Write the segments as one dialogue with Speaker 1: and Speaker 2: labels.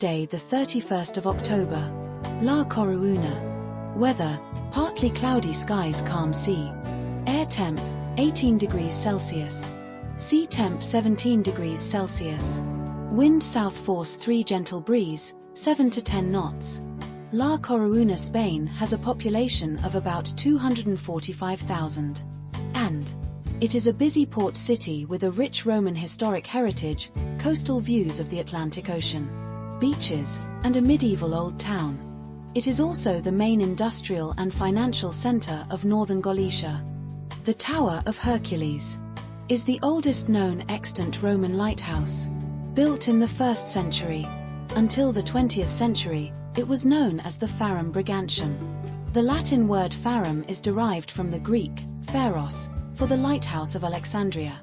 Speaker 1: Tuesday the 31st of October. La Coruña. Weather, partly cloudy skies, calm sea. Air temp, 18 degrees Celsius. Sea temp 17 degrees Celsius. Wind south force 3 gentle breeze, 7 to 10 knots. La Coruña, Spain has a population of about 245,000. And it is a busy port city with a rich Roman historic heritage, coastal views of the Atlantic Ocean, beaches, and a medieval old town. It is also the main industrial and financial center of northern Galicia. The Tower of Hercules is the oldest known extant Roman lighthouse, built in the 1st century. Until the 20th century, it was known as the Farum Brigantium. The Latin word farum is derived from the Greek, pharos, for the lighthouse of Alexandria.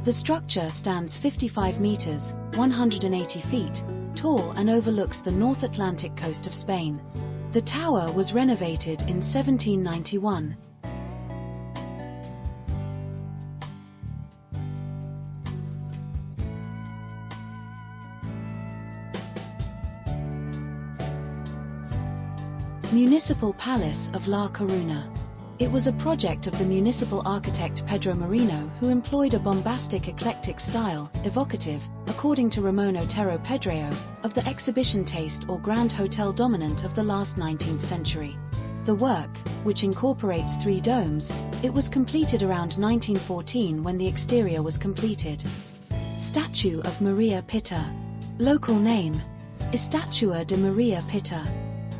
Speaker 1: The structure stands 55 meters, 180 feet, tall and overlooks the North Atlantic coast of Spain. The tower was renovated in 1791. Municipal Palace of La Coruña. It was a project of the municipal architect Pedro Merino, who employed a bombastic eclectic style, evocative, according to Ramon Otero Pedreo, of the exhibition taste or grand hotel dominant of the last 19th century. The work, which incorporates 3 domes, it was completed around 1914 when the exterior was completed. Statue of María Pita. Local name: Estatua de María Pita.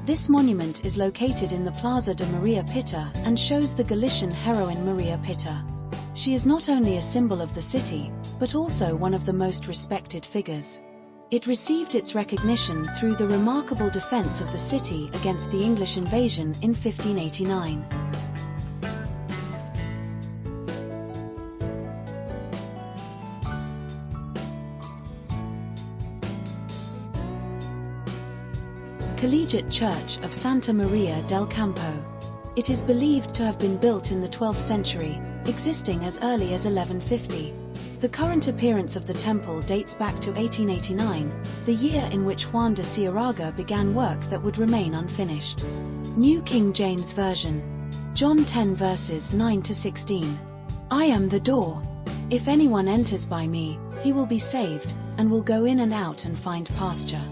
Speaker 1: This monument is located in the Plaza de María Pita and shows the Galician heroine María Pita. She is not only a symbol of the city, but also one of the most respected figures. It received its recognition through the remarkable defense of the city against the English invasion in 1589. Collegiate Church of Santa María del Campo. It is believed to have been built in the 12th century, existing as early as 1150. The current appearance of the temple dates back to 1889, the year in which Juan de Ciéraga began work that would remain unfinished. New King James Version. John 10 verses 9 to 16. I am the door. If anyone enters by me, he will be saved, and will go in and out and find pasture.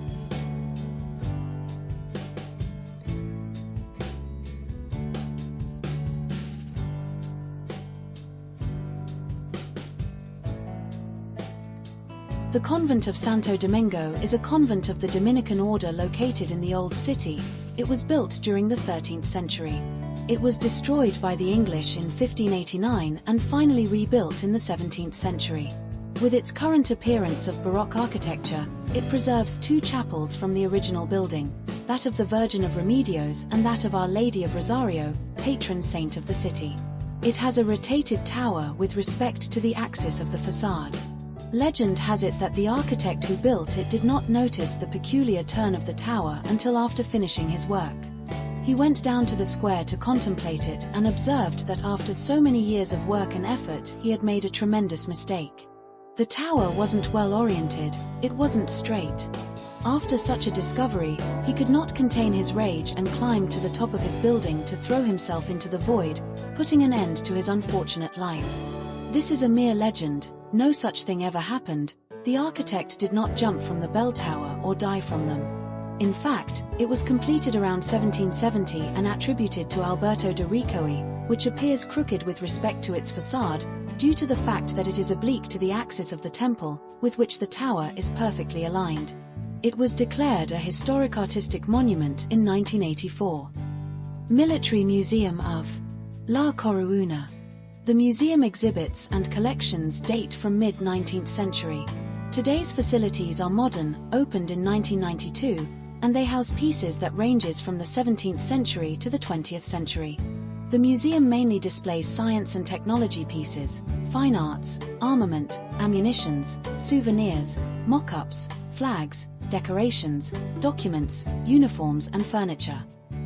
Speaker 1: The Convent of Santo Domingo is a convent of the Dominican order located in the Old City. It was built during the 13th century. It was destroyed by the English in 1589 and finally rebuilt in the 17th century. With its current appearance of Baroque architecture, it preserves 2 chapels from the original building, that of the Virgin of Remedios and that of Our Lady of Rosario, patron saint of the city. It has a rotated tower with respect to the axis of the facade. Legend has it that the architect who built it did not notice the peculiar turn of the tower until after finishing his work. He went down to the square to contemplate it and observed that after so many years of work and effort he had made a tremendous mistake. The tower wasn't well oriented, it wasn't straight. After such a discovery, he could not contain his rage and climbed to the top of his building to throw himself into the void, putting an end to his unfortunate life. This is a mere legend. No such thing ever happened. The architect did not jump from the bell tower or die from them. In fact, it was completed around 1770 and attributed to Alberto de Ricoeur, which appears crooked with respect to its facade, due to the fact that it is oblique to the axis of the temple, with which the tower is perfectly aligned. It was declared a historic artistic monument in 1984. Military Museum of La Coruña. The museum exhibits and collections date from mid-19th century. Today's facilities are modern, opened in 1992, and they house pieces that ranges from the 17th century to the 20th century. The museum mainly displays science and technology pieces, fine arts, armament, ammunitions, souvenirs, mock-ups, flags, decorations, documents, uniforms and furniture.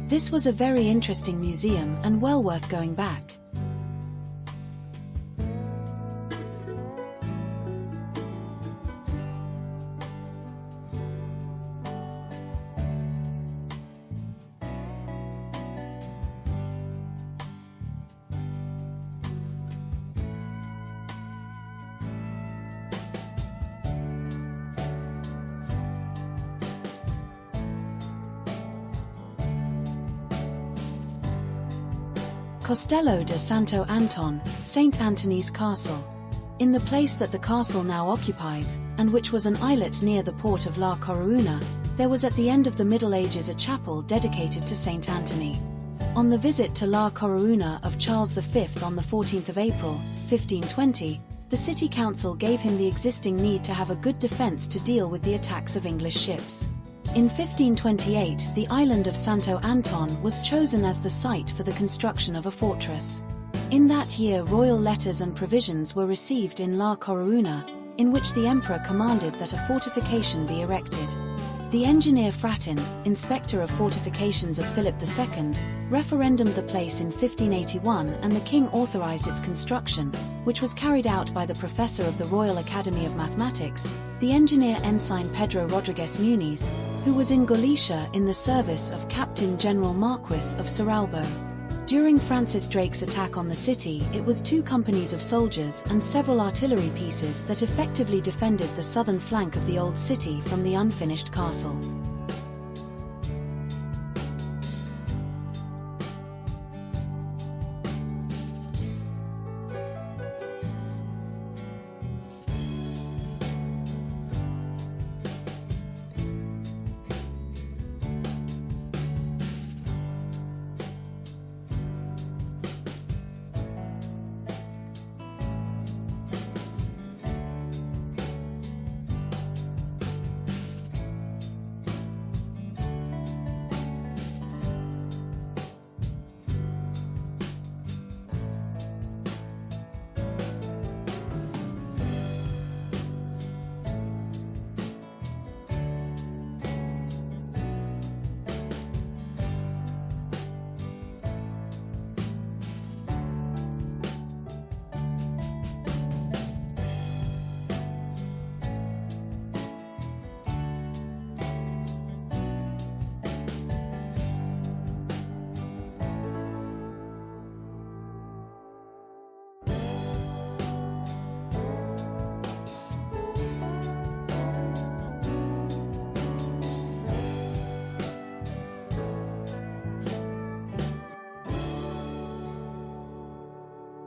Speaker 1: This was a very interesting museum and well worth going back. Castelo de Santo Antón, St. Anthony's Castle. In the place that the castle now occupies, and which was an islet near the port of La Coruña, there was at the end of the Middle Ages a chapel dedicated to St. Anthony. On the visit to La Coruña of Charles V on the 14th of April, 1520, the city council gave him the existing need to have a good defense to deal with the attacks of English ships. In 1528, the island of Santo Antón was chosen as the site for the construction of a fortress. In that year royal letters and provisions were received in La Coruña, in which the emperor commanded that a fortification be erected. The engineer Fratin, inspector of fortifications of Philip II, referendumed the place in 1581 and the king authorized its construction, which was carried out by the professor of the Royal Academy of Mathematics, the engineer Ensign Pedro Rodriguez Muniz, who was in Galicia in the service of Captain General Marquis of Cerralbo. During Francis Drake's attack on the city, it was 2 companies of soldiers and several artillery pieces that effectively defended the southern flank of the old city from the unfinished castle.